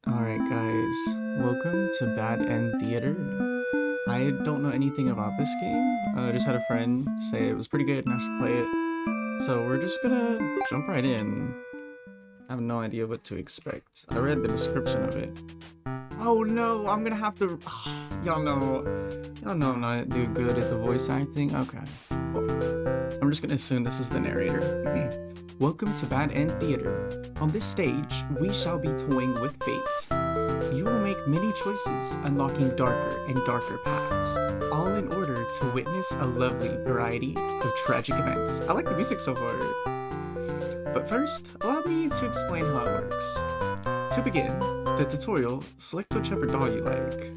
Alright, guys, welcome to Bad End Theater. I don't know anything about this game. I just had a friend say it was pretty good and I should play it. So we're just gonna jump right in. I have no idea what to expect. I read the description of it. Oh no, I'm gonna have to. Y'all know I'm not do good at the voice acting. Okay. Well, I'm just gonna assume this is the narrator. Welcome to Bad End Theater. On this stage, we shall be toying with fate. You will make many choices, unlocking darker and darker paths, all in order to witness a lovely variety of tragic events. I like the music so far. But first, allow me to explain how it works. To begin the tutorial, select whichever doll you like.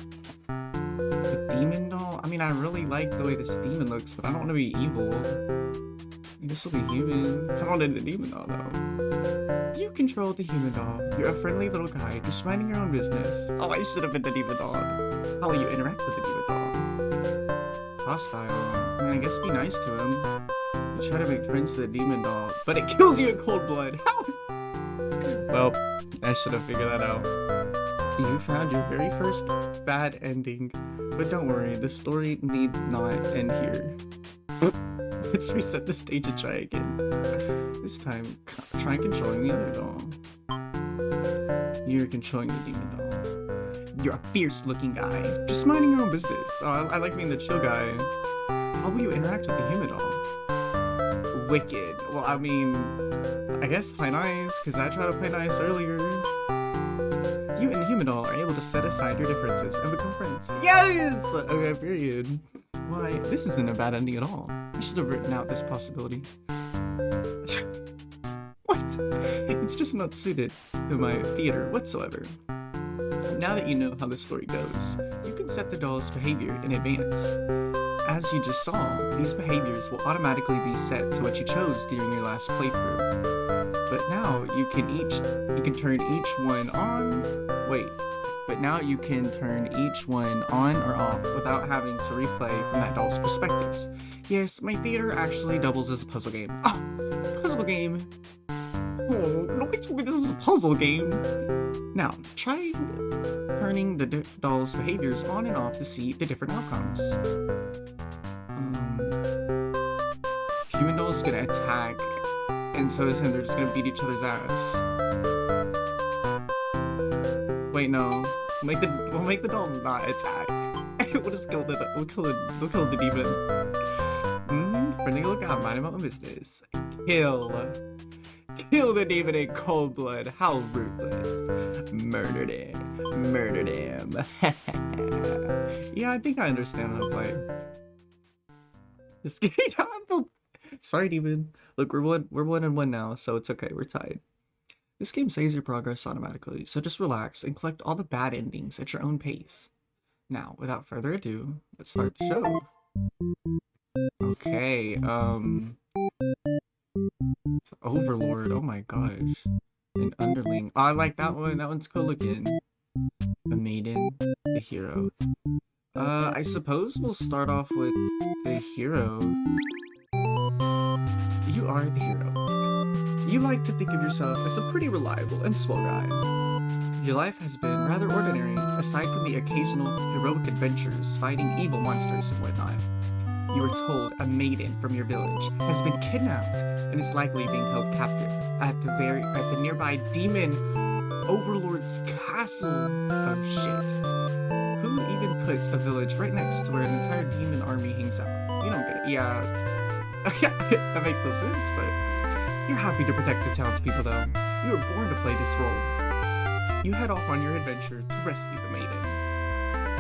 The demon doll? I mean, I really like the way this demon looks, but I don't want to be evil. I guess I'll be human. Come on into the demon doll, though. You control the human doll. You're a friendly little guy, just minding your own business. Oh, I should have been the demon doll. How will you interact with the demon doll? Hostile. I mean, I guess be nice to him. You try to make friends to the demon doll, but it kills you in cold blood. How? Well, I should have figured that out. You found your very first bad ending, but don't worry, the story need not end here. Let's reset the stage and try again. This time, try controlling the other doll. You're controlling the demon doll. You're a fierce-looking guy, just minding your own business. Oh, I like being the chill guy. How will you interact with the human doll? Wicked. Well, I mean, I guess play nice, because I tried to play nice earlier. You and the human doll are able to set aside your differences and become friends. Yes! Okay, period. Why, this isn't a bad ending at all. I should have written out this possibility. What? It's just not suited to my theater whatsoever. Now that you know how the story goes, you can set the doll's behavior in advance. As you just saw, these behaviors will automatically be set to what you chose during your last playthrough. But now you can turn each one on. But now you can turn each one on or off without having to replay from that doll's perspectives. Yes, my theater actually doubles as a puzzle game. Oh, puzzle game! Oh, nobody told me this was a puzzle game! Now, try turning the doll's behaviors on and off to see the different outcomes. Human doll's gonna attack, and so they're just gonna beat each other's ass. Wait, no. We'll make the doll not attack. We'll just kill we'll kill the demon. Friendly little guy, mind my own business. Kill the demon in cold blood. How ruthless. Murdered him. Yeah, I think I understand how to play. This game. Sorry, demon. Look, we're 1-1 now, so it's okay. We're tied. This game saves your progress automatically, so just relax and collect all the bad endings at your own pace. Now, without further ado, let's start the show. Okay, it's Overlord, oh my gosh. An underling. Oh, I like that one. That one's cool looking. A maiden, the hero. I suppose we'll start off with the hero. You are the hero. You like to think of yourself as a pretty reliable and swell guy. Your life has been rather ordinary, aside from the occasional heroic adventures fighting evil monsters and whatnot. You are told a maiden from your village has been kidnapped and is likely being held captive at the nearby demon overlord's castle. Oh shit. Who even puts a village right next to where an entire demon army hangs out? You don't get it. Yeah. That makes no sense, but you're happy to protect the townspeople, though. You were born to play this role. You head off on your adventure to rescue the maiden.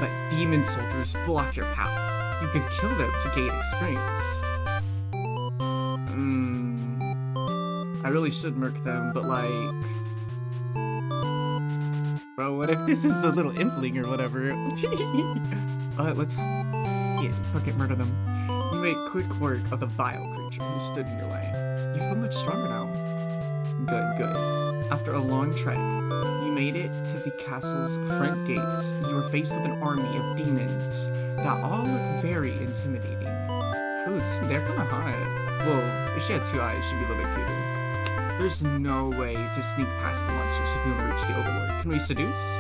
But demon soldiers block your path. You could kill them to gain experience. I really should murk them, but like... Bro, what if this is the little impling or whatever? Let's... Yeah, fucking murder them. You made quick work of the vile creature who stood in your way. You feel much stronger now. Good. After a long trek, you made it to the castle's front gates. You were faced with an army of demons that all look very intimidating. Ooh, they're kind of hot. Well, if she had 2 eyes, she'd be a little bit cuter. There's no way to sneak past the monsters if you want to reach the Overlord. Can we seduce?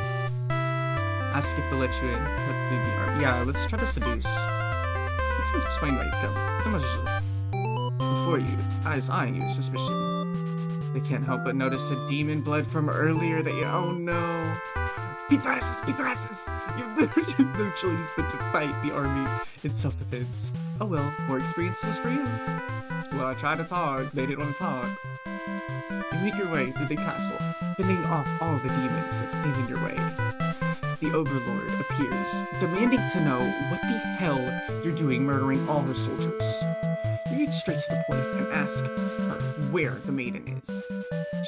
Ask if they'll let you in. Yeah, let's try to seduce. It seems explain right. Come on, before you, eyes eyeing you with suspicion. They can't help but notice the demon blood from earlier that you. Oh no! Petrasis! You've no choice but to fight the army in self-defense. Oh well, more experiences for you. Well, I tried to talk. They didn't want to talk. You make your way through the castle, fending off all the demons that stand in your way. The Overlord appears, demanding to know what the hell you're doing murdering all her soldiers. You get straight to the point and ask her where the maiden is.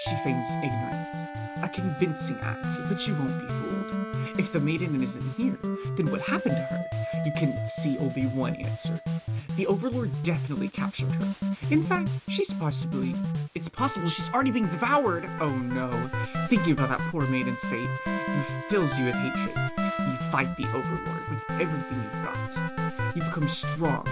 She feigns ignorance, a convincing act, but you won't be fooled. If the maiden isn't here, then what happened to her? You can see only one answer. The Overlord definitely captured her. In fact, it's possible she's already being devoured. Oh no. Thinking about that poor maiden's fate, fills you with hatred. You fight the Overlord with everything you've got. You become strong.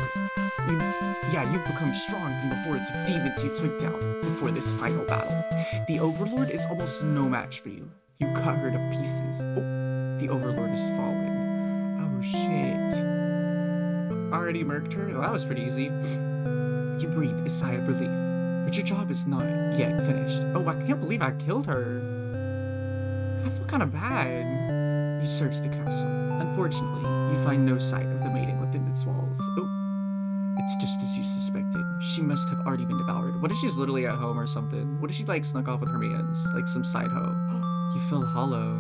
You become strong from the hordes of demons you took down before this final battle. The Overlord is almost no match for you. You cut her to pieces. Oh, the Overlord has fallen. Oh shit. Already murked her? Well, that was pretty easy. You breathe a sigh of relief, but your job is not yet finished. Oh, I can't believe I killed her. I feel kind of bad. You search the castle. Unfortunately, you find no sight of the maiden within its walls. Oh, it's just as you suspected. She must have already been devoured. What if she's literally at home or something? What if she like snuck off with her mans? Like some side hoe? You feel hollow.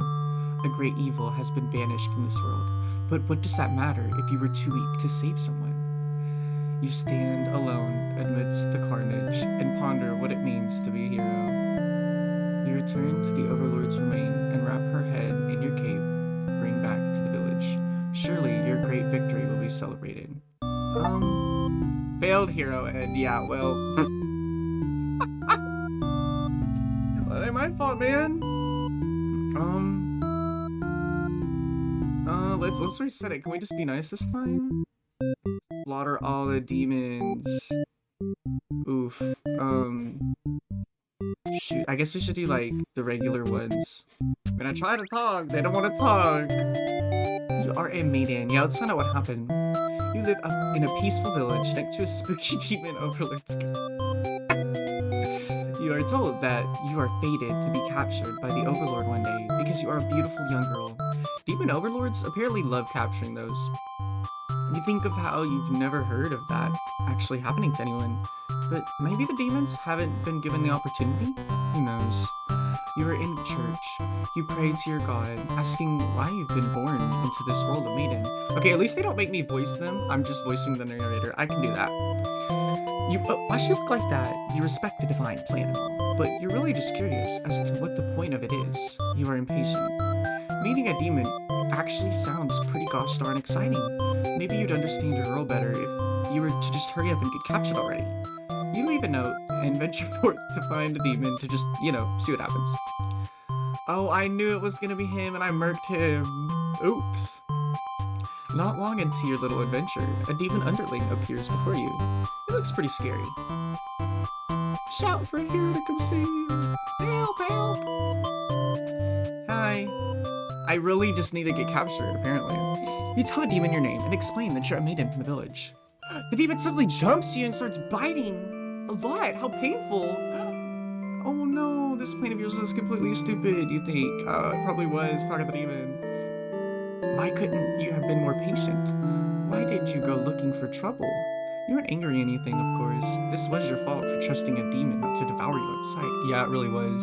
A great evil has been banished from this world. But what does that matter if you were too weak to save someone? You stand alone amidst the carnage and ponder what it means to be a hero. You return to the Overlord's remain and wrap her head in your cape to bring back to the village. Surely your great victory will be celebrated. Failed hero, Ed. Yeah, well. Well, it ain't my fault, man. Let's reset it. Can we just be nice this time? Slaughter all the demons. Oof. Shoot. I guess we should do like the regular ones. When I try to talk, they don't want to talk. You are a maiden. Yeah, let's find out what happened. You live up in a peaceful village next to a spooky demon overlord. You are told that you are fated to be captured by the Overlord one day because you are a beautiful young girl. Demon Overlords apparently love capturing those. You think of how you've never heard of that actually happening to anyone, but maybe the demons haven't been given the opportunity? Who knows? You are in church. You pray to your god, asking why you've been born into this world of maiden. Okay, at least they don't make me voice them. I'm just voicing the narrator. I can do that. Why should you look like that? You respect the divine plan and all, but you're really just curious as to what the point of it is. You are impatient. Meeting a demon actually sounds pretty gosh darn exciting. Maybe you'd understand your girl better if you were to just hurry up and get captured already. You leave a note and venture forth to find a demon to just, see what happens. Oh, I knew it was gonna be him and I murked him. Oops. Not long into your little adventure, a demon underling appears before you. It looks pretty scary. Shout for a hero to come save you. Help, help. Hi. I really just need to get captured, apparently. You tell the demon your name and explain that you're a maiden from the village. The demon suddenly jumps you and starts biting. A lot. How painful. Oh no, this plan of yours was completely stupid, you think. It probably was. Talking to the demon. Why couldn't you have been more patient? Why did you go looking for trouble? You weren't angry or anything, of course. This was your fault for trusting a demon to devour you on sight. Yeah, it really was.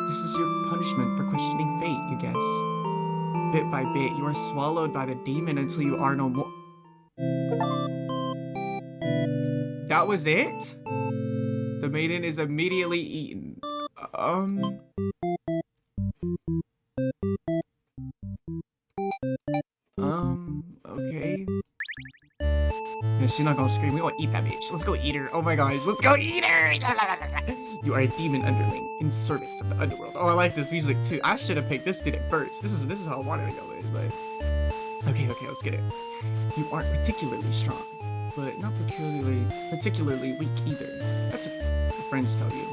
This is your punishment for questioning fate, you guess. Bit by bit, you are swallowed by the demon until you are no more. That was it? The maiden is immediately eaten. Okay. Yeah, she's not gonna scream. We gonna eat that bitch. Let's go eat her. Oh my gosh, let's go eat her! You are a demon underling in service of the underworld. Oh, I like this music too. I should have picked this dude at first. This is how I wanted to go in, but okay, let's get it. You aren't particularly strong, but not particularly weak either. friends tell you.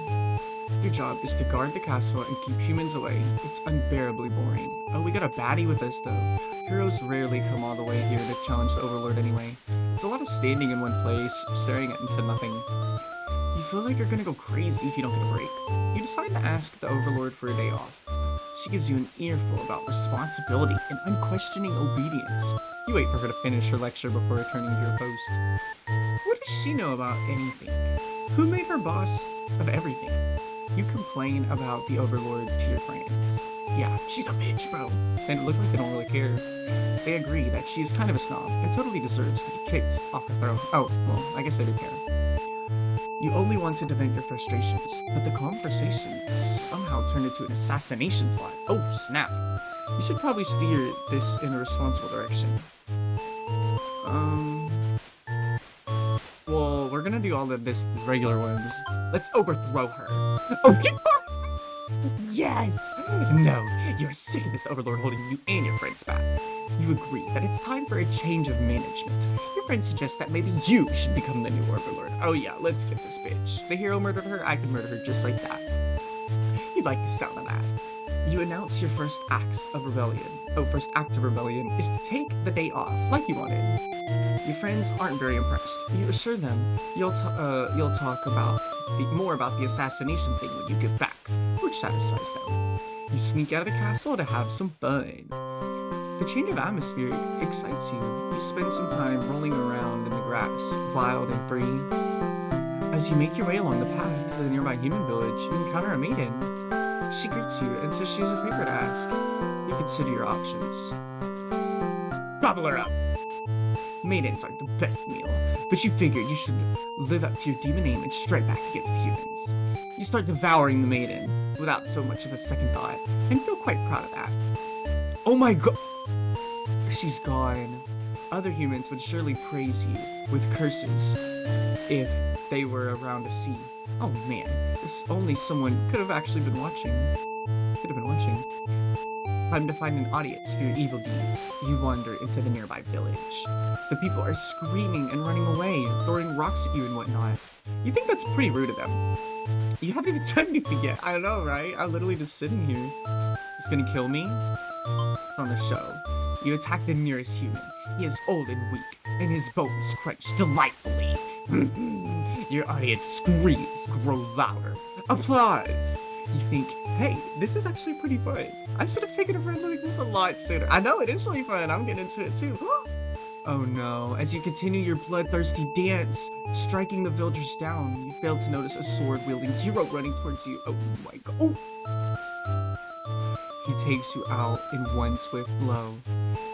Your job is to guard the castle and keep humans away. It's unbearably boring. Oh, we got a baddie with us though. Heroes rarely come all the way here to challenge the Overlord anyway. It's a lot of standing in one place, staring into nothing. You feel like you're gonna go crazy if you don't get a break. You decide to ask the Overlord for a day off. She gives you an earful about responsibility and unquestioning obedience. You wait for her to finish her lecture before returning to your post. What does she know about anything? Who made her boss of everything? You complain about the Overlord to your friends. Yeah, she's a bitch, bro. And it looked like they don't really care. They agree that she's kind of a snob and totally deserves to be kicked off the throne. Oh, well, I guess they do care. You only want to vent your frustrations, but the conversation somehow turned into an assassination plot. Oh, snap. You should probably steer this in a responsible direction. Well, we're gonna do all of these regular ones. Let's overthrow her. Okay. Yes! No, you're sick of this Overlord holding you and your friends back. You agree that it's time for a change of management. Your friend suggests that maybe you should become the new Overlord. Oh yeah, let's get this bitch. The hero murdered her, I can murder her just like that. You like the sound of that. You announce your first act of rebellion is to take the day off, like you wanted. Your friends aren't very impressed. You assure them you'll talk about more about the assassination thing when you get back, which satisfies them. You sneak out of the castle to have some fun. The change of atmosphere excites you. You spend some time rolling around in the grass, wild and free. As you make your way along the path to the nearby human village, you encounter a maiden. She greets you and says she's a favor to ask. You consider your options. Gobble her up! Maidens aren't the best meal, but you figured you should live up to your demon name and strike back against humans. You start devouring the maiden without so much of a second thought, and feel quite proud of that. Oh my god! She's gone. Other humans would surely praise you with curses if they were around to see. Oh man, if only someone could have actually been watching. Time to find an audience for your evil deeds. You wander into the nearby village. The people are screaming and running away, throwing rocks at you and whatnot. You think that's pretty rude of them. You haven't even done anything yet. I know, right? I'm literally just sitting here. It's gonna kill me? On the show. You attack the nearest human. He is old and weak, and his bones crunch delightfully. Your audience screams grow louder. Applause! You think, hey, this is actually pretty fun. I should have taken a friend like this a lot sooner. I know, it is really fun. I'm getting into it too. Oh no, as you continue your bloodthirsty dance, striking the villagers down, you fail to notice a sword-wielding hero running towards you. Oh my god. Oh. He takes you out in one swift blow.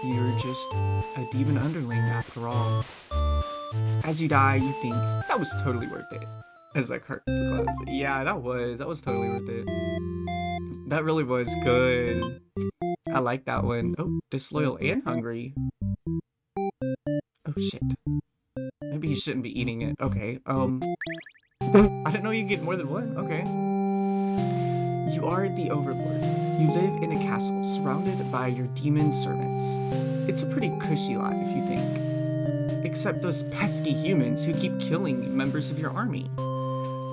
You're just a demon underling after all. As you die, you think, that was totally worth it. As that curtain closes. Yeah, that was totally worth it. That really was good. I like that one. Oh, disloyal and hungry. Oh shit. Maybe he shouldn't be eating it. Okay, I didn't know you get more than one. Okay. You are the Overlord. You live in a castle surrounded by your demon servants. It's a pretty cushy life, you think. Except those pesky humans who keep killing members of your army.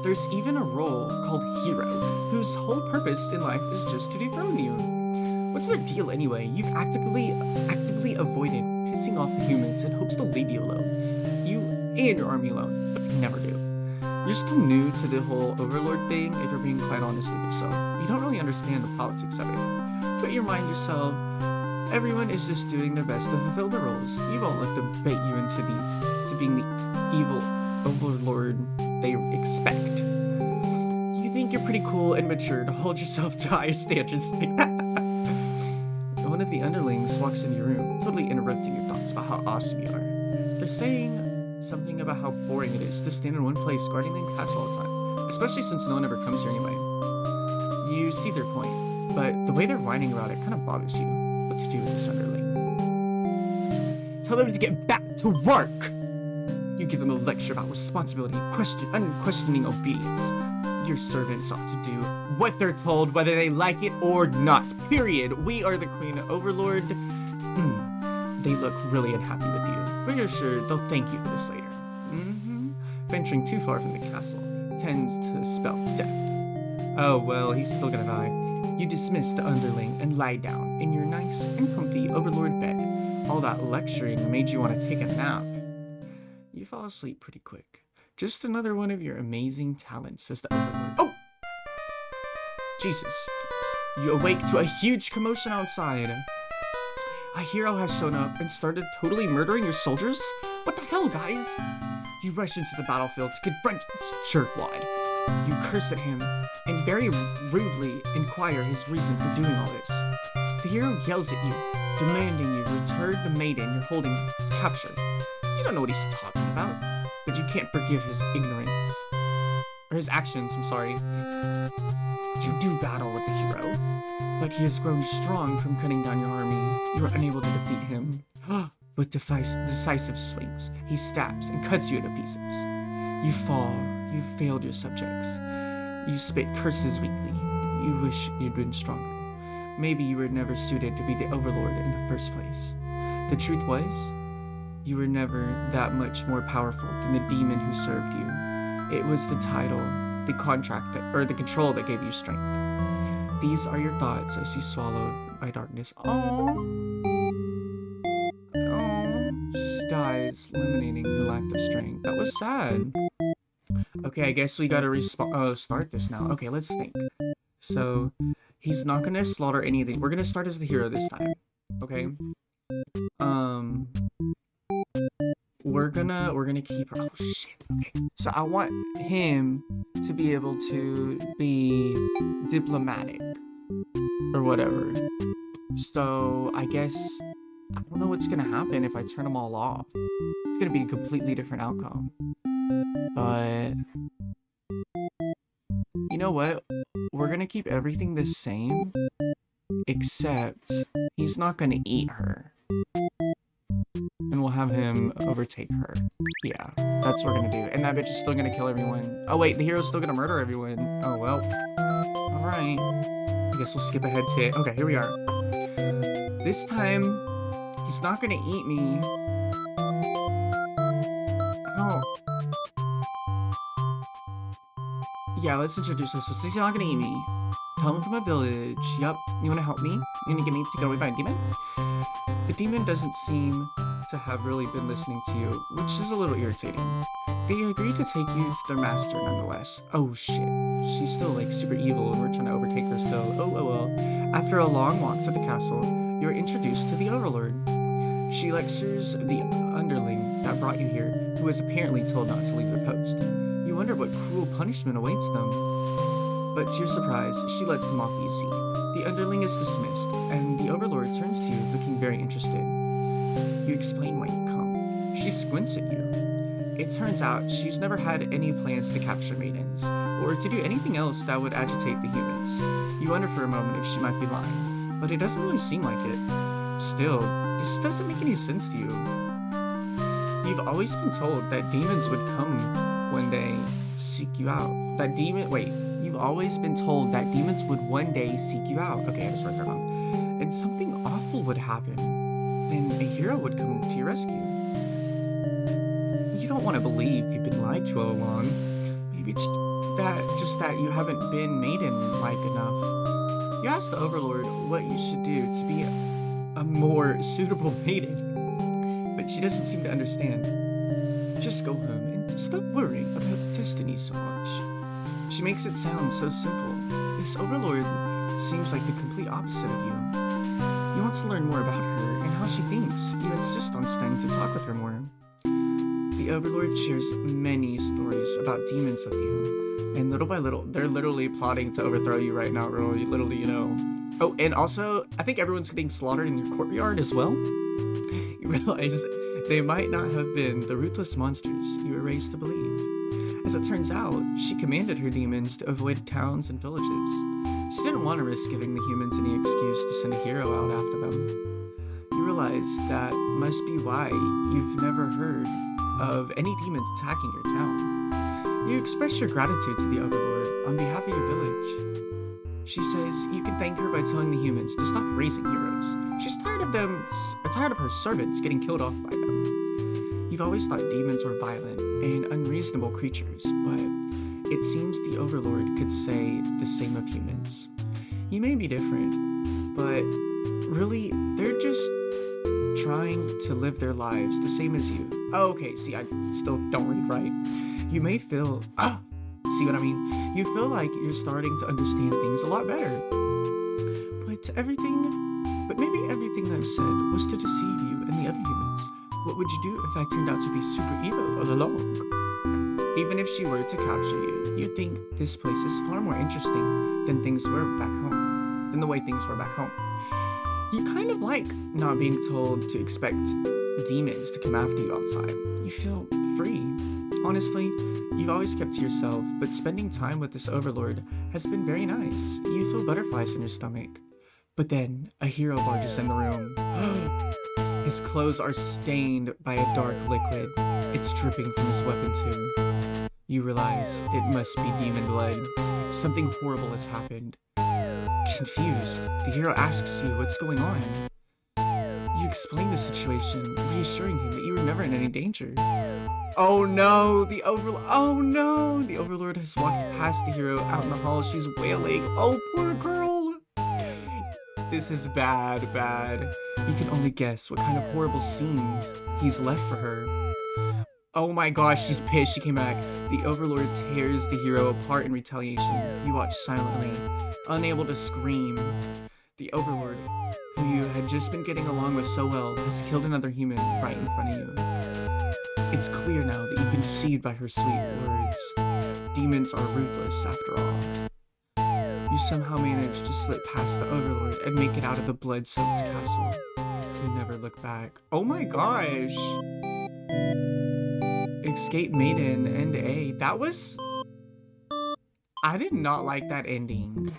There's even a role called Hero, whose whole purpose in life is just to dethrone you. What's their deal anyway? You've actively avoided pissing off the humans in hopes they'll leave you alone. You and your army alone, but they never do. You're still new to the whole Overlord thing, if you're being quite honest with yourself. You don't really understand the politics of it. But you remind yourself, everyone is just doing their best to fulfill the roles. You won't let them bait you into being the evil Overlord they expect. You think you're pretty cool and mature to hold yourself to higher standards like that. One of the underlings walks into your room, totally interrupting your thoughts about how awesome you are. They're saying something about how boring it is to stand in one place guarding the castle all the time, especially since no one ever comes here anyway. You see their point, but the way they're whining about it kind of bothers you. What to do with this underling? Tell them to get back to work! You give them a lecture about responsibility, unquestioning obedience. Your servants ought to do what they're told, whether they like it or not. Period. We are the Queen Overlord. They look really unhappy with you, but you're sure they'll thank you for this later. Venturing too far from the castle, tends to spell death. Oh, well, he's still gonna die. You dismiss the underling and lie down in your nice and comfy overlord bed. All that lecturing made you want to take a nap. You fall asleep pretty quick. Just another one of your amazing talents, says the overlord. Oh! Jesus. You awake to a huge commotion outside. A hero has shown up and started totally murdering your soldiers? What the hell, guys? You rush into the battlefield to confront this jerkwad. You curse at him and very rudely inquire his reason for doing all this. The hero yells at you, demanding you return the maiden you're holding captured. You don't know what he's talking about, but you can't forgive his ignorance. Or his actions, I'm sorry. You do battle with the hero, but he has grown strong from cutting down your army. You are unable to defeat him. With decisive swings, he stabs and cuts you into pieces. You fall. You failed your subjects. You spit curses weakly. You wish you'd been stronger. Maybe you were never suited to be the overlord in the first place. The truth was, you were never that much more powerful than the demon who served you. It was the title, the contract, or the control that gave you strength. These are your thoughts as you swallowed by darkness. Oh, she dies, eliminating her lack of strength. That was sad. Okay, I guess we gotta start this now. Okay, let's think. So, he's not gonna slaughter any of the. We're gonna start as the hero this time. Okay. We're gonna keep. Oh shit. Okay. So I want him to be able to be diplomatic or whatever. So I guess I don't know what's gonna happen if I turn them all off. It's gonna be a completely different outcome. But you know what? We're gonna keep everything the same, except he's not gonna eat her. And we'll have him overtake her. Yeah, that's what we're gonna do. And that bitch is still gonna kill everyone. Oh wait, the hero's still gonna murder everyone. Oh well. Alright. I guess we'll skip ahead to it. Okay, here we are. This time, he's not gonna eat me. Oh. Yeah, let's introduce her. So he's not gonna eat me. Tell him from a village. Yup, you wanna help me? You wanna get me taken away by a demon? The demon doesn't seem to have really been listening to you, which is a little irritating. They agree to take you to their master nonetheless. Oh shit. She's still like super evil and we're trying to overtake her still. Oh well. After a long walk to the castle, you're introduced to the overlord. She lectures the underling that brought you here, who was apparently told not to leave their post. You wonder what cruel punishment awaits them. But to your surprise, she lets them off easy. The underling is dismissed, and the overlord turns to you, looking very interested. You explain why you come. She squints at you. It turns out she's never had any plans to capture maidens, or to do anything else that would agitate the humans. You wonder for a moment if she might be lying, but it doesn't really seem like it. Still, this doesn't make any sense to you. You've always been told that demons would come one day, seek you out. You've always been told that demons would one day seek you out. Okay, I just read that wrong. And something awful would happen. Then a hero would come to your rescue. You don't want to believe you've been lied to all along. Maybe it's just that you haven't been maiden-like enough. You ask the overlord what you should do to be a more suitable maiden, but she doesn't seem to understand. Just go home and stop worrying about destiny so much. She makes it sound so simple. This overlord seems like the complete opposite of you. You want to learn more about her and how she thinks. You insist on staying to talk with her more. The overlord shares many stories about demons with you, and little by little, they're literally plotting to overthrow you right now, literally, you know. Oh, and also, I think everyone's getting slaughtered in your courtyard as well. You realize they might not have been the ruthless monsters you were raised to believe. As it turns out, she commanded her demons to avoid towns and villages. She didn't want to risk giving the humans any excuse to send a hero out after them. You realize that must be why you've never heard of any demons attacking your town. You express your gratitude to the overlord on behalf of your village. She says you can thank her by telling the humans to stop raising heroes. She's tired of her servants getting killed off by them. You've always thought demons were violent and unreasonable creatures, but It seems the Overlord could say the same of humans. You may be different, but really, they're just trying to live their lives the same as you. Oh, okay, see, I still don't read right. You may feel, see what I mean? You feel like you're starting to understand things a lot better. But maybe everything I've said was to deceive you and the other humans. What would you do if I turned out to be super evil all along? Even if she were to capture you, you'd think this place is far more interesting than the way things were back home. You kind of like not being told to expect demons to come after you outside. You feel free. Honestly, you've always kept to yourself, but spending time with this Overlord has been very nice. You feel butterflies in your stomach. But then, a hero barges in the room. His clothes are stained by a dark liquid. It's dripping from his weapon too. You realize it must be demon blood. Something horrible has happened. Confused, the hero asks you what's going on. You explain the situation, reassuring him that you were never in any danger. Oh no, the Overlord has walked past the hero out in the hall. She's wailing. Oh, poor girl. This is bad. You can only guess what kind of horrible scenes he's left for her. Oh my gosh, she's pissed. She came back. The Overlord tears the hero apart in retaliation. You watch silently, unable to scream. The Overlord, who you had just been getting along with so well, has killed another human right in front of you. It's clear now that you've been deceived by her sweet words. Demons are ruthless, after all. You somehow manage to slip past the Overlord and make it out of the blood-soaked castle. You never look back. Oh my gosh! Escape Maiden, End A. That was... I did not like that ending.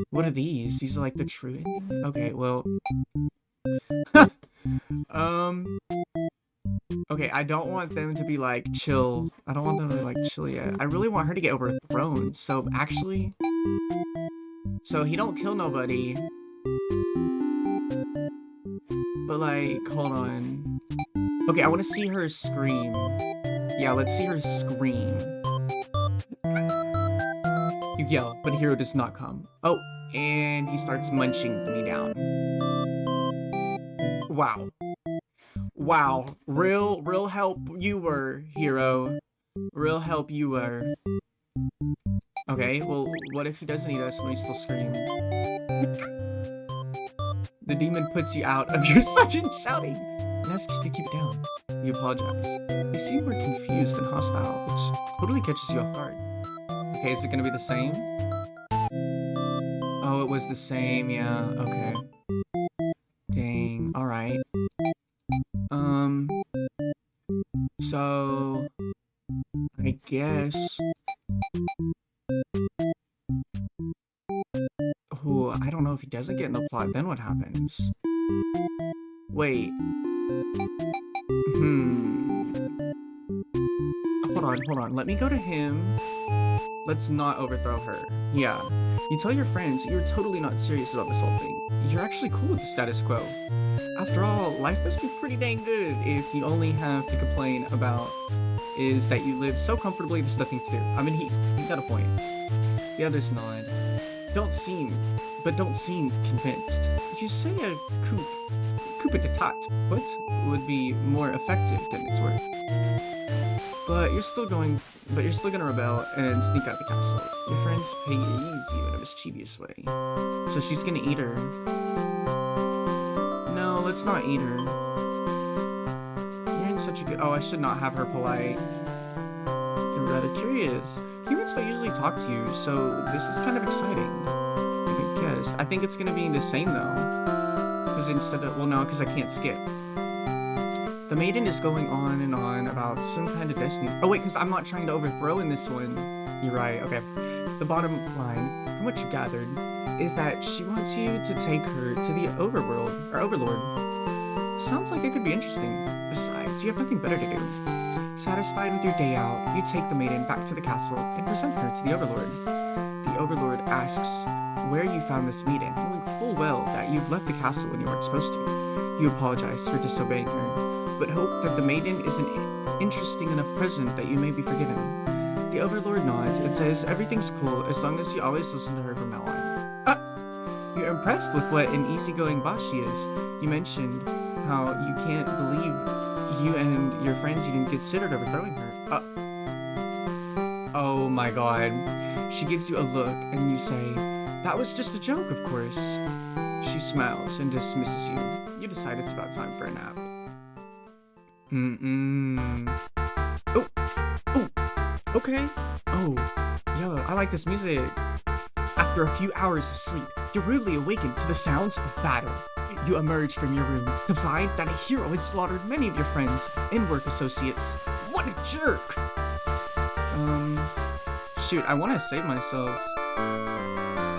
What are these? These are like the true ending? Okay, well... Okay, I don't want them to be like chill. I don't want them to be like chill yet. I really want her to get overthrown. So actually... So he don't kill nobody. But like, hold on. Okay, I want to see her scream. Yeah, let's see her scream. You yell, but hero does not come. Oh, and he starts munching me down. Wow. Wow. Real help you were, hero. Real help you were. Okay, well, what if he doesn't eat us and we still scream? The demon puts you out of your sudden shouting and asks you to keep it down. You apologize. You seem more confused and hostile, which totally catches you off guard. Okay, is it gonna be the same? Oh, it was the same, yeah, okay. Dang, alright. So... I guess... Ooh, I don't know if he doesn't get in the plot, then what happens? Wait. Hold on. Let me go to him. Let's not overthrow her. Yeah. You tell your friends you're totally not serious about this whole thing. You're actually cool with the status quo. After all, life must be pretty dang good if you only have to complain about is that you live so comfortably there's nothing to do. I mean, he got a point. The others nod. Don't seem convinced. You say a coup d'etat, what would be more effective than its worth? But you're still gonna rebel and sneak out the castle. Your friends pay easy in a mischievous way. So she's gonna eat her. No, let's not eat her. You're in such a good... Oh, I should not have her polite. You're rather curious. Humans don't usually talk to you, so this is kind of exciting. I guess. I think it's gonna be the same though. Because instead of... Well, no, because I can't skip. The maiden is going on and on about some kind of destiny. Oh wait, because I'm not trying to overthrow in this one. You're right, okay. The bottom line, from what you gathered, is that she wants you to take her to the Overlord. Sounds like it could be interesting. Besides, you have nothing better to do. Satisfied with your day out, you take the maiden back to the castle and present her to the Overlord. The Overlord asks where you found this maiden, knowing full well that you've left the castle when you weren't supposed to. You apologize for disobeying her, but hope that the maiden is an interesting enough present that you may be forgiven. The Overlord nods and says everything's cool as long as you always listen to her from now on. You're impressed with what an easygoing boss she is. You mentioned how you can't believe you and your friends even considered overthrowing her. Oh my god. She gives you a look and you say, that was just a joke, of course. She smiles and dismisses you. You decide it's about time for a nap. Oh, okay. Oh, yo, I like this music. After a few hours of sleep, you're rudely awakened to the sounds of battle. You emerge from your room to find that a hero has slaughtered many of your friends and work associates. What a jerk! Shoot, I want to save myself.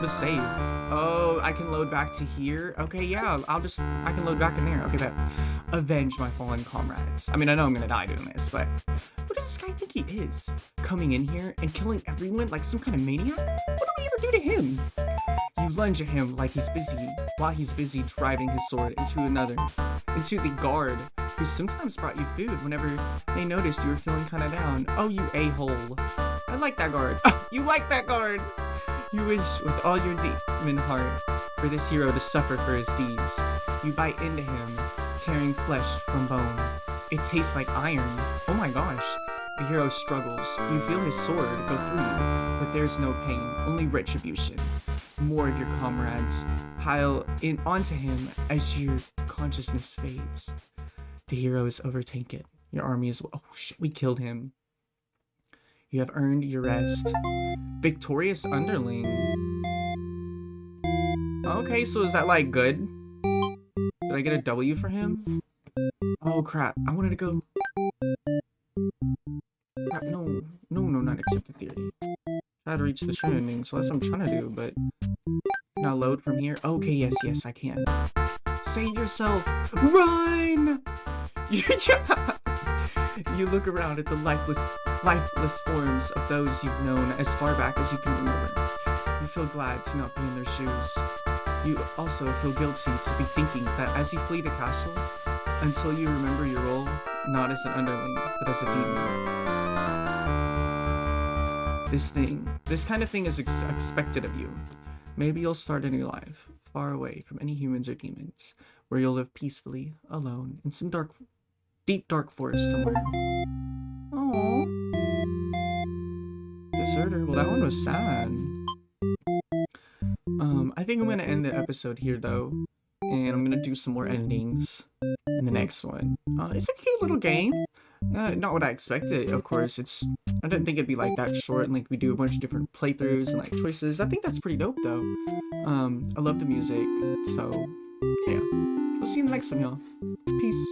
Just save. Oh, I can load back to here? Okay, yeah, I can load back in there. Okay, bet. Avenge my fallen comrades. I mean, I know I'm gonna die doing this, but what does this guy think he is? Coming in here and killing everyone like some kind of maniac? What do we ever do to him? You lunge at him like he's busy, while he's busy driving his sword into the guard, who sometimes brought you food whenever they noticed you were feeling kind of down. Oh, you a-hole. I like that guard. You like that guard! You wish with all your demon heart for this hero to suffer for his deeds. You bite into him, tearing flesh from bone. It tastes like iron. Oh my gosh. The hero struggles. You feel his sword go through you, but there's no pain, only retribution. More of your comrades pile in onto him as your consciousness fades. The heroes overtake it. Your army is... Oh shit, we killed him. You have earned your rest. Victorious underling. Okay, so is that like good? Did I get a W for him? Oh crap, I wanted to go... Crap, no, not accepted theory. I had to reach the trending, so that's what I'm trying to do, but... Can I load from here? Okay, yes, I can. Save yourself! Run! You look around at the lifeless forms of those you've known as far back as you can remember. You feel glad to not be in their shoes. You also feel guilty to be thinking that as you flee the castle, until you remember your role, not as an underling, but as a demon. This kind of thing is expected of you. Maybe you'll start a new life, far away from any humans or demons, where you'll live peacefully, alone, in some deep dark forest somewhere. Oh, deserter. Well, that one was sad. I think I'm gonna end the episode here though, and I'm gonna do some more endings in the next one. It's a cute little game. Not what I expected, of course. I didn't think it'd be like that short and like we do a bunch of different playthroughs and like choices. I think that's pretty dope though. I love the music, so yeah. We'll see you in the next one, y'all. Peace.